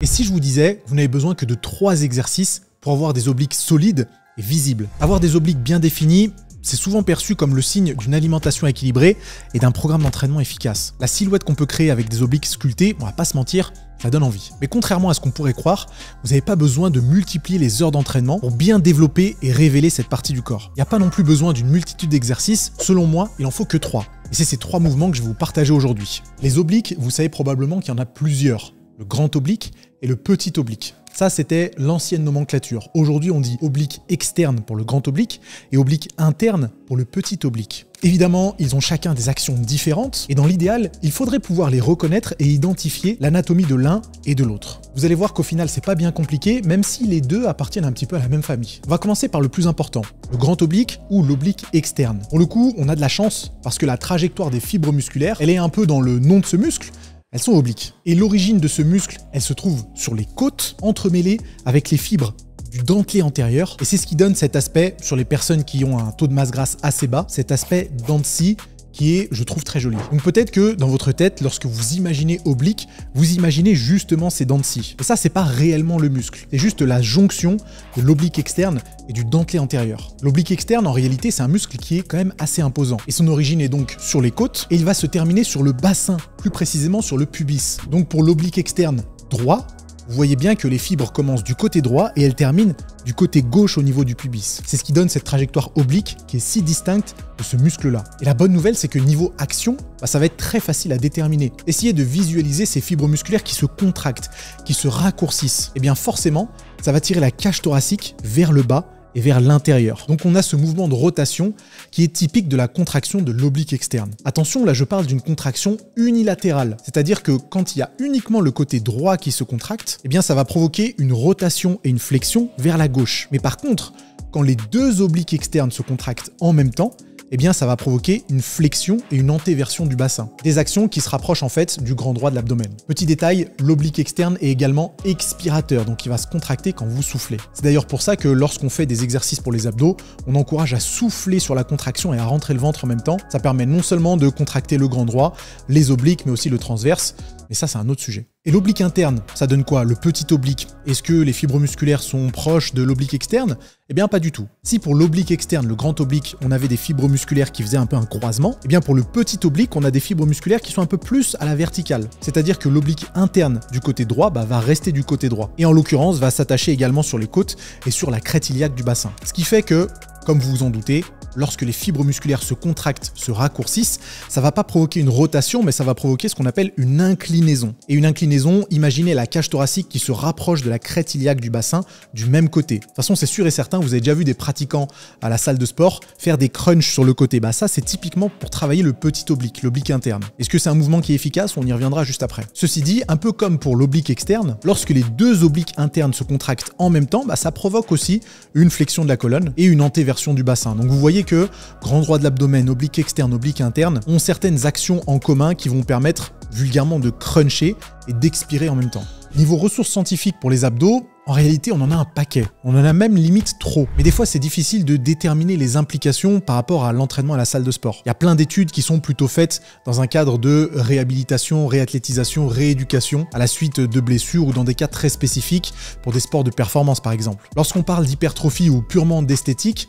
Et si je vous disais, vous n'avez besoin que de 3 exercices pour avoir des obliques solides et visibles. Avoir des obliques bien définis, c'est souvent perçu comme le signe d'une alimentation équilibrée et d'un programme d'entraînement efficace. La silhouette qu'on peut créer avec des obliques sculptés, on va pas se mentir, ça donne envie. Mais contrairement à ce qu'on pourrait croire, vous n'avez pas besoin de multiplier les heures d'entraînement pour bien développer et révéler cette partie du corps. Il n'y a pas non plus besoin d'une multitude d'exercices, selon moi, il en faut que 3. Et c'est ces 3 mouvements que je vais vous partager aujourd'hui. Les obliques, vous savez probablement qu'il y en a plusieurs. Le grand oblique et le petit oblique. Ça, c'était l'ancienne nomenclature. Aujourd'hui, on dit oblique externe pour le grand oblique et oblique interne pour le petit oblique. Évidemment, ils ont chacun des actions différentes et dans l'idéal, il faudrait pouvoir les reconnaître et identifier l'anatomie de l'un et de l'autre. Vous allez voir qu'au final, c'est pas bien compliqué, même si les deux appartiennent un petit peu à la même famille. On va commencer par le plus important, le grand oblique ou l'oblique externe. Pour le coup, on a de la chance parce que la trajectoire des fibres musculaires, elle est un peu dans le nom de ce muscle. Elles sont obliques. Et l'origine de ce muscle, elle se trouve sur les côtes, entremêlées avec les fibres du dentelé antérieur. Et c'est ce qui donne cet aspect, sur les personnes qui ont un taux de masse grasse assez bas, cet aspect dents de scie qui est, je trouve, très joli. Donc peut-être que dans votre tête, lorsque vous imaginez oblique, vous imaginez justement ces dents de scie. Et ça, c'est pas réellement le muscle. C'est juste la jonction de l'oblique externe et du dentelé antérieur. L'oblique externe, en réalité, c'est un muscle qui est quand même assez imposant. Et son origine est donc sur les côtes et il va se terminer sur le bassin, plus précisément sur le pubis. Donc pour l'oblique externe droit, vous voyez bien que les fibres commencent du côté droit et elles terminent du côté gauche au niveau du pubis. C'est ce qui donne cette trajectoire oblique qui est si distincte de ce muscle-là. Et la bonne nouvelle, c'est que niveau action, ça va être très facile à déterminer. Essayez de visualiser ces fibres musculaires qui se contractent, qui se raccourcissent. Et bien forcément, ça va tirer la cage thoracique vers le bas et vers l'intérieur. Donc on a ce mouvement de rotation qui est typique de la contraction de l'oblique externe. Attention, là je parle d'une contraction unilatérale, c'est-à-dire que quand il y a uniquement le côté droit qui se contracte, eh bien ça va provoquer une rotation et une flexion vers la gauche. Mais par contre, quand les deux obliques externes se contractent en même temps, eh bien ça va provoquer une flexion et une antéversion du bassin. Des actions qui se rapprochent en fait du grand droit de l'abdomen. Petit détail, l'oblique externe est également expirateur, donc il va se contracter quand vous soufflez. C'est d'ailleurs pour ça que lorsqu'on fait des exercices pour les abdos, on encourage à souffler sur la contraction et à rentrer le ventre en même temps. Ça permet non seulement de contracter le grand droit, les obliques, mais aussi le transverse. Mais ça, c'est un autre sujet. Et l'oblique interne, ça donne quoi? Le petit oblique. Est-ce que les fibres musculaires sont proches de l'oblique externe? Eh bien, pas du tout. Si pour l'oblique externe, le grand oblique, on avait des fibres musculaires qui faisaient un peu un croisement, eh bien pour le petit oblique, on a des fibres musculaires qui sont un peu plus à la verticale. C'est-à-dire que l'oblique interne du côté droit va rester du côté droit. Et en l'occurrence, va s'attacher également sur les côtes et sur la crête iliaque du bassin. Ce qui fait que, comme vous vous en doutez, lorsque les fibres musculaires se contractent, se raccourcissent, ça va pas provoquer une rotation, mais ça va provoquer ce qu'on appelle une inclinaison. Et une inclinaison, imaginez la cage thoracique qui se rapproche de la crête iliaque du bassin du même côté. De toute façon, c'est sûr et certain, vous avez déjà vu des pratiquants à la salle de sport faire des crunchs sur le côté. Ça, c'est typiquement pour travailler le petit oblique, l'oblique interne. Est-ce que c'est un mouvement qui est efficace? On y reviendra juste après. Ceci dit, un peu comme pour l'oblique externe, lorsque les deux obliques internes se contractent en même temps, ça provoque aussi une flexion de la colonne et une antéversion du bassin. Donc vous voyez que grand droit de l'abdomen, oblique externe, oblique interne ont certaines actions en commun qui vont permettre vulgairement de cruncher et d'expirer en même temps. Niveau ressources scientifiques pour les abdos, en réalité, on en a un paquet. On en a même limite trop. Mais des fois, c'est difficile de déterminer les implications par rapport à l'entraînement à la salle de sport. Il y a plein d'études qui sont plutôt faites dans un cadre de réhabilitation, réathlétisation, rééducation, à la suite de blessures ou dans des cas très spécifiques pour des sports de performance, par exemple. Lorsqu'on parle d'hypertrophie ou purement d'esthétique,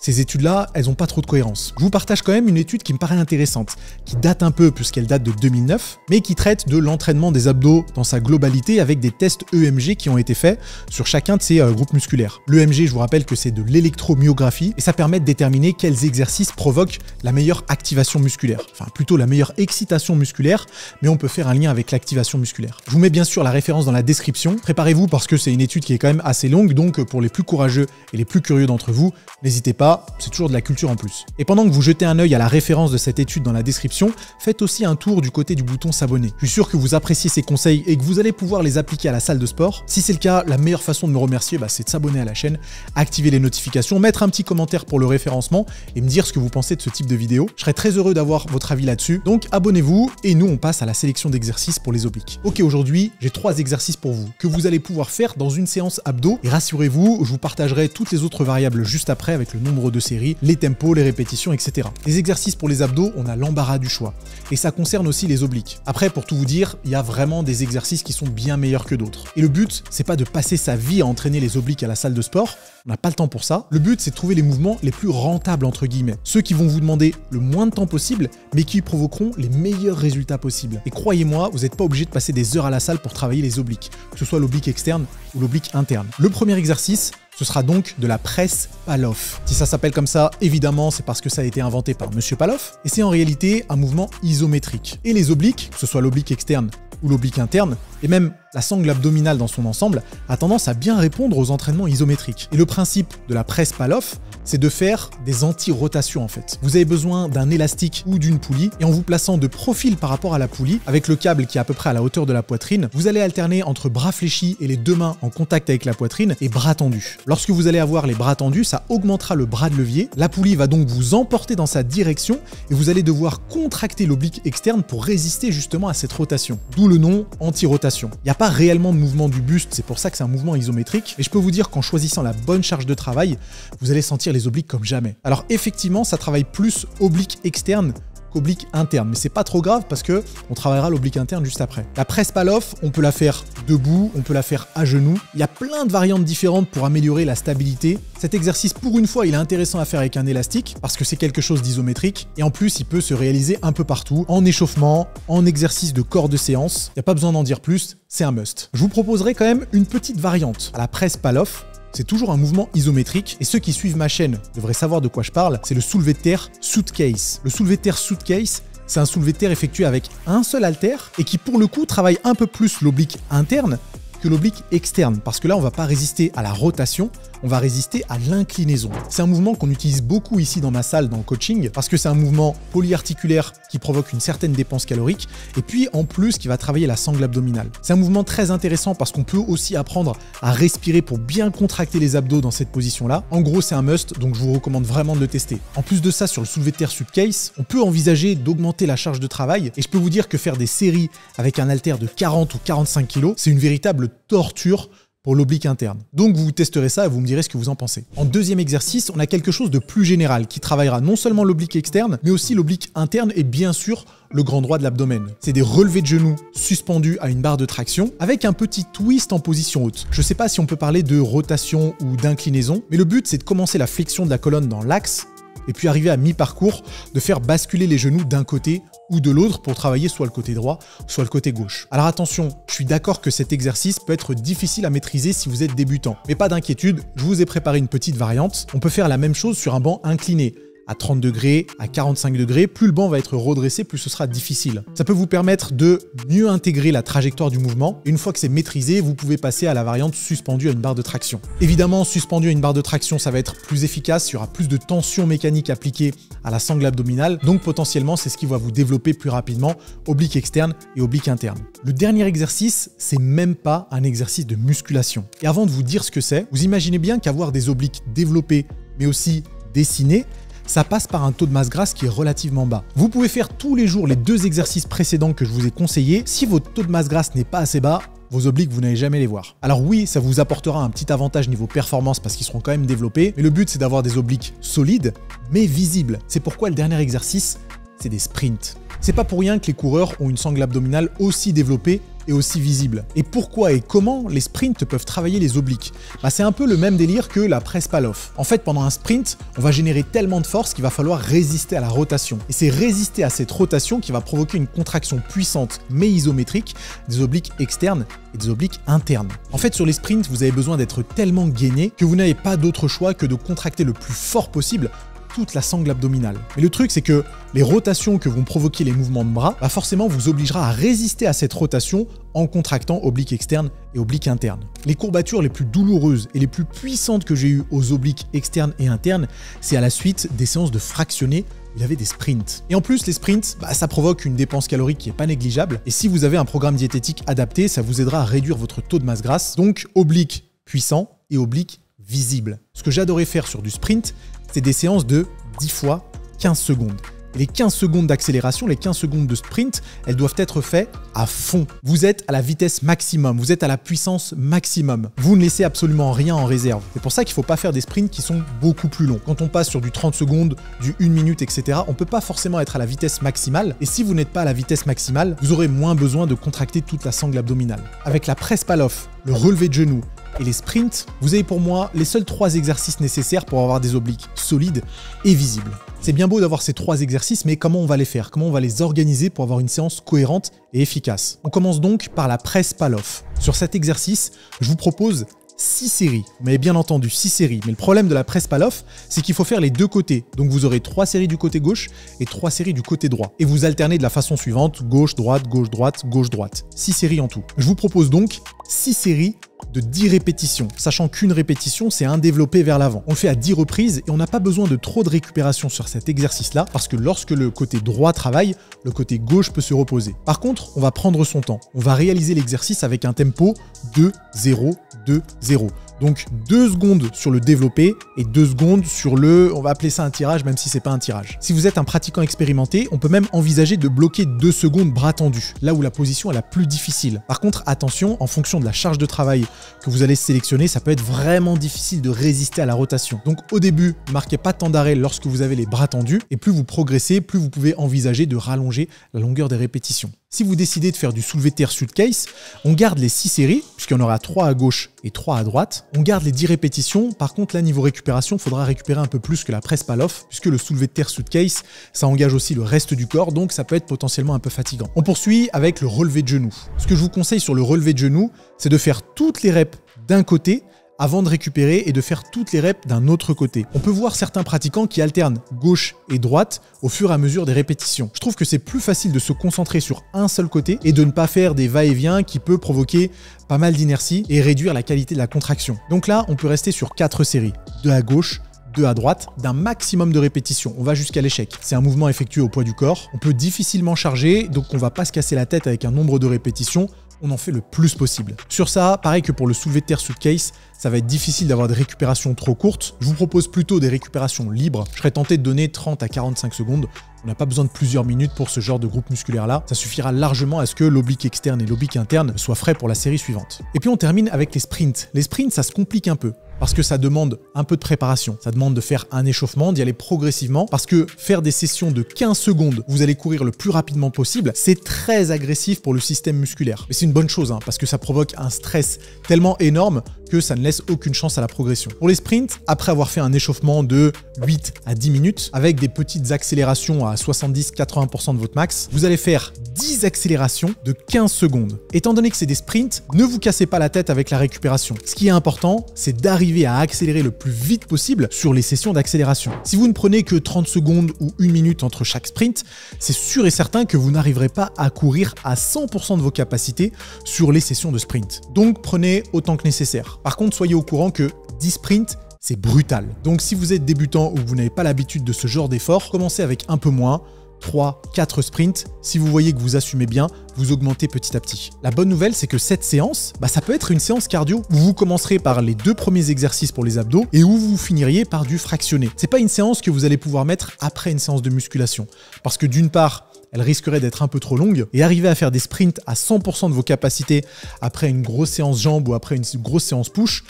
ces études-là, elles n'ont pas trop de cohérence. Je vous partage quand même une étude qui me paraît intéressante, qui date un peu puisqu'elle date de 2009, mais qui traite de l'entraînement des abdos dans sa globalité avec des tests EMG qui ont été faits sur chacun de ces groupes musculaires. L'EMG, je vous rappelle que c'est de l'électromyographie et ça permet de déterminer quels exercices provoquent la meilleure activation musculaire. Enfin, plutôt la meilleure excitation musculaire, mais on peut faire un lien avec l'activation musculaire. Je vous mets bien sûr la référence dans la description. Préparez-vous parce que c'est une étude qui est quand même assez longue, donc pour les plus courageux et les plus curieux d'entre vous, n'hésitez pas. C'est toujours de la culture en plus. Et pendant que vous jetez un œil à la référence de cette étude dans la description, faites aussi un tour du côté du bouton s'abonner. Je suis sûr que vous appréciez ces conseils et que vous allez pouvoir les appliquer à la salle de sport. Si c'est le cas, la meilleure façon de me remercier, c'est de s'abonner à la chaîne, activer les notifications, mettre un petit commentaire pour le référencement et me dire ce que vous pensez de ce type de vidéo. Je serais très heureux d'avoir votre avis là-dessus. Donc abonnez-vous et nous on passe à la sélection d'exercices pour les obliques. Ok, aujourd'hui, j'ai 3 exercices pour vous que vous allez pouvoir faire dans une séance abdos et rassurez-vous, je vous partagerai toutes les autres variables juste après avec le nombre nombre de séries, les tempos, les répétitions, etc. Les exercices pour les abdos, on a l'embarras du choix. Et ça concerne aussi les obliques. Après, pour tout vous dire, il y a vraiment des exercices qui sont bien meilleurs que d'autres. Et le but, c'est pas de passer sa vie à entraîner les obliques à la salle de sport. On n'a pas le temps pour ça. Le but, c'est de trouver les mouvements les plus rentables, entre guillemets. Ceux qui vont vous demander le moins de temps possible, mais qui provoqueront les meilleurs résultats possibles. Et croyez-moi, vous n'êtes pas obligé de passer des heures à la salle pour travailler les obliques, que ce soit l'oblique externe ou l'oblique interne. Le premier exercice, ce sera donc de la presse Pallof. Si ça s'appelle comme ça, évidemment, c'est parce que ça a été inventé par Monsieur Pallof, et c'est en réalité un mouvement isométrique. Et les obliques, que ce soit l'oblique externe ou l'oblique interne, et même la sangle abdominale dans son ensemble, a tendance à bien répondre aux entraînements isométriques. Et le principe de la presse Pallof, c'est de faire des anti-rotations en fait. Vous avez besoin d'un élastique ou d'une poulie, et en vous plaçant de profil par rapport à la poulie, avec le câble qui est à peu près à la hauteur de la poitrine, vous allez alterner entre bras fléchis et les deux mains en contact avec la poitrine et bras tendus. Lorsque vous allez avoir les bras tendus, ça augmentera le bras de levier, la poulie va donc vous emporter dans sa direction et vous allez devoir contracter l'oblique externe pour résister justement à cette rotation. D'où le nom anti-rotation. Il n'y a pas réellement de mouvement du buste, c'est pour ça que c'est un mouvement isométrique, et je peux vous dire qu'en choisissant la bonne charge de travail, vous allez sentir les obliques comme jamais. Alors effectivement, ça travaille plus oblique externe qu'oblique interne, mais c'est pas trop grave parce que on travaillera l'oblique interne juste après. La presse Pallof, on peut la faire debout, on peut la faire à genoux. Il y a plein de variantes différentes pour améliorer la stabilité. Cet exercice, pour une fois, il est intéressant à faire avec un élastique parce que c'est quelque chose d'isométrique et en plus, il peut se réaliser un peu partout, en échauffement, en exercice de corps de séance. Il n'y a pas besoin d'en dire plus, c'est un must. Je vous proposerai quand même une petite variante à la presse Pallof. C'est toujours un mouvement isométrique et ceux qui suivent ma chaîne devraient savoir de quoi je parle, c'est le soulevé de terre suitcase. Le soulevé de terre suitcase, c'est un soulevé de terre effectué avec un seul haltère et qui pour le coup travaille un peu plus l'oblique interne que l'oblique externe, parce que là on va pas résister à la rotation, on va résister à l'inclinaison. C'est un mouvement qu'on utilise beaucoup ici dans ma salle, dans le coaching, parce que c'est un mouvement polyarticulaire qui provoque une certaine dépense calorique, et puis en plus qui va travailler la sangle abdominale. C'est un mouvement très intéressant parce qu'on peut aussi apprendre à respirer pour bien contracter les abdos dans cette position-là. En gros, c'est un must, donc je vous recommande vraiment de le tester. En plus de ça, sur le soulevé de terre suitcase, on peut envisager d'augmenter la charge de travail, et je peux vous dire que faire des séries avec un haltère de 40 ou 45 kg, c'est une véritable torture pour l'oblique interne. Donc vous testerez ça et vous me direz ce que vous en pensez. En deuxième exercice, on a quelque chose de plus général qui travaillera non seulement l'oblique externe, mais aussi l'oblique interne et bien sûr le grand droit de l'abdomen. C'est des relevés de genoux suspendus à une barre de traction avec un petit twist en position haute. Je ne sais pas si on peut parler de rotation ou d'inclinaison, mais le but c'est de commencer la flexion de la colonne dans l'axe et puis arriver à mi-parcours, de faire basculer les genoux d'un côté ou de l'autre pour travailler soit le côté droit, soit le côté gauche. Alors attention, je suis d'accord que cet exercice peut être difficile à maîtriser si vous êtes débutant. Mais pas d'inquiétude, je vous ai préparé une petite variante. On peut faire la même chose sur un banc incliné. À 30 degrés, à 45 degrés, plus le banc va être redressé, plus ce sera difficile. Ça peut vous permettre de mieux intégrer la trajectoire du mouvement. Et une fois que c'est maîtrisé, vous pouvez passer à la variante suspendue à une barre de traction. Évidemment, suspendu à une barre de traction, ça va être plus efficace, il y aura plus de tension mécanique appliquée à la sangle abdominale. Donc potentiellement, c'est ce qui va vous développer plus rapidement oblique externe et oblique interne. Le dernier exercice, c'est même pas un exercice de musculation. Et avant de vous dire ce que c'est, vous imaginez bien qu'avoir des obliques développés, mais aussi dessinés, ça passe par un taux de masse grasse qui est relativement bas. Vous pouvez faire tous les jours les deux exercices précédents que je vous ai conseillés. Si votre taux de masse grasse n'est pas assez bas, vos obliques, vous n'allez jamais les voir. Alors oui, ça vous apportera un petit avantage niveau performance parce qu'ils seront quand même développés, mais le but c'est d'avoir des obliques solides, mais visibles. C'est pourquoi le dernier exercice, c'est des sprints. C'est pas pour rien que les coureurs ont une sangle abdominale aussi développée et aussi visible. Et pourquoi et comment les sprints peuvent travailler les obliques? C'est un peu le même délire que la presse Pallof. En fait, pendant un sprint, on va générer tellement de force qu'il va falloir résister à la rotation. Et c'est résister à cette rotation qui va provoquer une contraction puissante mais isométrique des obliques externes et des obliques internes. En fait, sur les sprints, vous avez besoin d'être tellement gainé que vous n'avez pas d'autre choix que de contracter le plus fort possible toute la sangle abdominale. Mais le truc, c'est que les rotations que vont provoquer les mouvements de bras, forcément vous obligera à résister à cette rotation en contractant oblique externe et oblique interne. Les courbatures les plus douloureuses et les plus puissantes que j'ai eues aux obliques externes et internes, c'est à la suite des séances de fractionnés. Il y avait des sprints. Et en plus, les sprints, ça provoque une dépense calorique qui n'est pas négligeable. Et si vous avez un programme diététique adapté, ça vous aidera à réduire votre taux de masse grasse. Donc, oblique puissant et oblique visible. Ce que j'adorais faire sur du sprint, c'est des séances de 10 fois 15 secondes. Et les 15 secondes d'accélération, les 15 secondes de sprint, elles doivent être faites à fond. Vous êtes à la vitesse maximum, vous êtes à la puissance maximum. Vous ne laissez absolument rien en réserve. C'est pour ça qu'il ne faut pas faire des sprints qui sont beaucoup plus longs. Quand on passe sur du 30 secondes, du 1 minute, etc., on ne peut pas forcément être à la vitesse maximale. Et si vous n'êtes pas à la vitesse maximale, vous aurez moins besoin de contracter toute la sangle abdominale. Avec la presse Pallof, le relevé de genoux et les sprints, vous avez pour moi les seuls 3 exercices nécessaires pour avoir des obliques solides et visibles. C'est bien beau d'avoir ces 3 exercices, mais comment on va les faire? Comment on va les organiser pour avoir une séance cohérente et efficace? On commence donc par la presse Pallof. Sur cet exercice, je vous propose 6 séries. Vous m'avez bien entendu, 6 séries. Mais le problème de la presse Pallof, c'est qu'il faut faire les deux côtés. Donc vous aurez 3 séries du côté gauche et 3 séries du côté droit. Et vous alternez de la façon suivante, gauche, droite, gauche, droite, gauche, droite. 6 séries en tout. Je vous propose donc 6 séries de 10 répétitions, sachant qu'une répétition, c'est un développé vers l'avant. On le fait à 10 reprises et on n'a pas besoin de trop de récupération sur cet exercice-là, parce que lorsque le côté droit travaille, le côté gauche peut se reposer. Par contre, on va prendre son temps. On va réaliser l'exercice avec un tempo 2-0, 2-0. Donc 2 secondes sur le développé et 2 secondes sur le, on va appeler ça un tirage, même si c'est pas un tirage. Si vous êtes un pratiquant expérimenté, on peut même envisager de bloquer 2 secondes bras tendus, là où la position est la plus difficile. Par contre, attention, en fonction de la charge de travail que vous allez sélectionner, ça peut être vraiment difficile de résister à la rotation. Donc au début, ne marquez pas de temps d'arrêt lorsque vous avez les bras tendus, et plus vous progressez, plus vous pouvez envisager de rallonger la longueur des répétitions. Si vous décidez de faire du soulevé de terre suitcase, on garde les 6 séries, puisqu'il y en aura 3 à gauche et 3 à droite. On garde les 10 répétitions. Par contre, là, niveau récupération, il faudra récupérer un peu plus que la presse Pallof, puisque le soulevé de terre suitcase, ça engage aussi le reste du corps, donc ça peut être potentiellement un peu fatigant. On poursuit avec le relevé de genoux. Ce que je vous conseille sur le relevé de genoux, c'est de faire toutes les reps d'un côté, avant de récupérer et de faire toutes les reps d'un autre côté. On peut voir certains pratiquants qui alternent gauche et droite au fur et à mesure des répétitions. Je trouve que c'est plus facile de se concentrer sur un seul côté et de ne pas faire des va-et-vient qui peut provoquer pas mal d'inertie et réduire la qualité de la contraction. Donc là, on peut rester sur 4 séries. 2 à gauche, 2 à droite, d'un maximum de répétitions. On va jusqu'à l'échec. C'est un mouvement effectué au poids du corps. On peut difficilement charger, donc on va pas se casser la tête avec un nombre de répétitions. On en fait le plus possible. Sur ça, pareil que pour le soulevé de terre suitcase, ça va être difficile d'avoir des récupérations trop courtes. Je vous propose plutôt des récupérations libres. Je serais tenté de donner 30 à 45 secondes. On n'a pas besoin de plusieurs minutes pour ce genre de groupe musculaire-là. Ça suffira largement à ce que l'oblique externe et l'oblique interne soient frais pour la série suivante. Et puis on termine avec les sprints. Les sprints, ça se complique un peu, parce que ça demande un peu de préparation. Ça demande de faire un échauffement, d'y aller progressivement, parce que faire des sessions de 15 secondes, vous allez courir le plus rapidement possible, c'est très agressif pour le système musculaire. Mais c'est une bonne chose, parce que ça provoque un stress tellement énorme que ça ne laisse aucune chance à la progression. Pour les sprints, après avoir fait un échauffement de 8 à 10 minutes, avec des petites accélérations à 70-80% de votre max, vous allez faire 10 accélérations de 15 secondes. Étant donné que c'est des sprints, ne vous cassez pas la tête avec la récupération. Ce qui est important, c'est d'arriver à accélérer le plus vite possible sur les sessions d'accélération. Si vous ne prenez que 30 secondes ou 1 minute entre chaque sprint, c'est sûr et certain que vous n'arriverez pas à courir à 100% de vos capacités sur les sessions de sprint. Donc prenez autant que nécessaire. Par contre, soyez au courant que 10 sprints, c'est brutal. Donc si vous êtes débutant ou vous n'avez pas l'habitude de ce genre d'effort, commencez avec un peu moins, 3, 4 sprints. Si vous voyez que vous assumez bien, vous augmentez petit à petit. La bonne nouvelle, c'est que cette séance, ça peut être une séance cardio où vous commencerez par les 2 premiers exercices pour les abdos et où vous finiriez par du fractionné. C'est pas une séance que vous allez pouvoir mettre après une séance de musculation. Parce que d'une part, elle risquerait d'être un peu trop longue, et arriver à faire des sprints à 100% de vos capacités après une grosse séance jambes ou après une grosse séance push,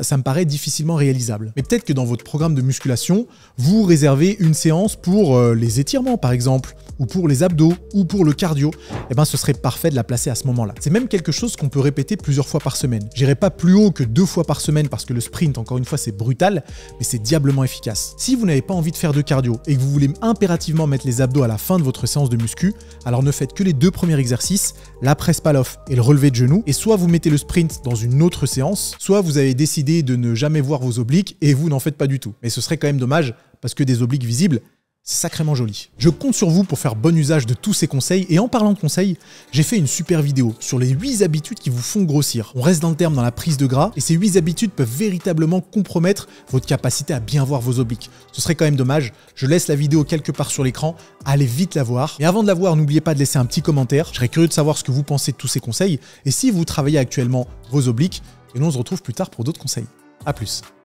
ça me paraît difficilement réalisable. Mais peut-être que dans votre programme de musculation, vous réservez une séance pour les étirements par exemple, ou pour les abdos, ou pour le cardio, ce serait parfait de la placer à ce moment-là. C'est même quelque chose qu'on peut répéter plusieurs fois par semaine. J'irai pas plus haut que 2 fois par semaine parce que le sprint, encore une fois, c'est brutal, mais c'est diablement efficace. Si vous n'avez pas envie de faire de cardio et que vous voulez impérativement mettre les abdos à la fin de votre séance de muscu, alors ne faites que les 2 premiers exercices, la presse Pallof et le relevé de genoux, et soit vous mettez le sprint dans une autre séance, soit vous avez décidé de ne jamais voir vos obliques et vous n'en faites pas du tout. Mais ce serait quand même dommage parce que des obliques visibles, c'est sacrément joli. Je compte sur vous pour faire bon usage de tous ces conseils, et en parlant de conseils, j'ai fait une super vidéo sur les 8 habitudes qui vous font grossir. On reste dans le terme dans la prise de gras, et ces 8 habitudes peuvent véritablement compromettre votre capacité à bien voir vos obliques. Ce serait quand même dommage. Je laisse la vidéo quelque part sur l'écran, allez vite la voir. Et avant de la voir, n'oubliez pas de laisser un petit commentaire. Je serais curieux de savoir ce que vous pensez de tous ces conseils, et si vous travaillez actuellement vos obliques, et nous on se retrouve plus tard pour d'autres conseils. À plus.